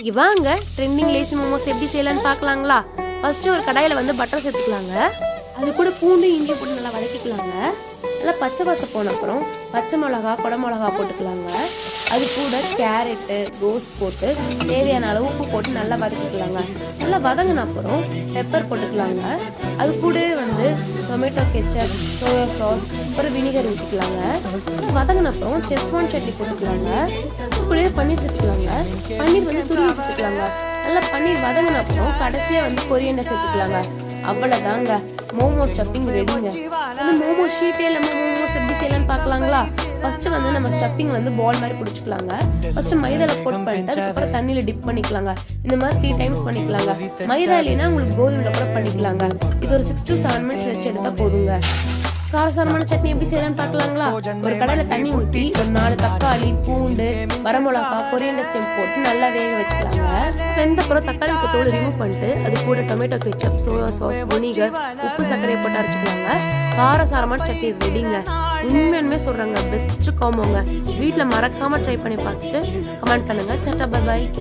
இங்க வாங்க trending lazy momos எப்படி செய்யலாம்னு பார்க்கலாங்களா. ஃபர்ஸ்ட் ஒரு கடாயில வந்து பட்டர் சேர்த்துக்கலாங்க. அது கூட பூண்டு இஞ்சி போட்டு நல்லா வதக்கிக்கலாங்க. நல்லா பச்சை வாசம் போன அப்புறம் பச்சை மிளகா குடை மிளகா போட்டுக்கலாங்க. அது கூட கேரட்டு கோஸ் போட்டு தேவையான அளவு உப்பு போட்டு நல்லா வதக்கிக்கலாங்க. நல்லா வதங்கின அப்புறம் பெப்பர் போட்டுக்கலாங்க. அது கூடவே வந்து டொமேட்டோ கெச்சப் சோயா சாஸ் அப்புறம் வினிகர் ஊற்றிக்கலாங்க. வதங்கின அப்புறம் செஸ்வான் சட்னி போட்டுக்கலாங்க. அது கூடவே பன்னீர் சேர்த்துக்கலாங்க. பன்னீர் வந்து துருவி சேர்த்துக்கலாங்க. நல்லா பன்னீர் வதங்கின அப்புறம் கடைசியாக வந்து கொரியண்டர் சேர்த்துக்கலாங்க. அவ்வளோதாங்க, மோமோ ஸ்டஃபிங் ரெடிங்க. வந்து மோமோ ஷீட்டே இல்லாமல் மோமோஸ் எப்படி செய்யலாம்னு பார்க்கலாங்களா. ஃபர்ஸ்ட் வந்து நம்ம ஸ்டஃபிங் வந்து பால் மாதிரி பிடிச்சிக்கலாங்க. ஃபர்ஸ்ட் மைதால கோட் பண்ணிட்டு அதுக்கப்புறம் தண்ணியில டிப் பண்ணிக்கலாங்க. இந்த மாதிரி 3 டைம்ஸ் பண்ணிக்கலாங்க. மைதா இல்லைன்னா உங்களுக்கு கோதுமையில கூட பண்ணிக்கலாங்க. இது ஒரு 6 to 7 minutes வச்சு எடுத்தா போதுங்க. காரசாரமான சட்னி எப்படி செய்யலாம்னு பார்க்கலாங்களா. ஒரு கடாயில தண்ணி ஊற்றி ஒரு 4 தக்காளி பூண்டு வரமிளகா கொரியண்டர் ஸ்டெம் போட்டு நல்லா வேக வச்சுக்கலாங்க. வெந்தப்புறம் தக்காளி தோல் ரிமூவ் பண்ணிட்டு அது கூட tomato ketchup soya sauce vinegar உப்பு சர்க்கரையை போட்டு அரைச்சிக்கலாங்க. காரசாரமான சட்னி ரெடிங்க. உண்மையுமே சொல்றாங்க, பெஸ்ட் காம்போங்க. வீட்டில் மறக்காம ட்ரை பண்ணி பார்த்துட்டு கமெண்ட் பண்ணுங்க. Tata bye bye.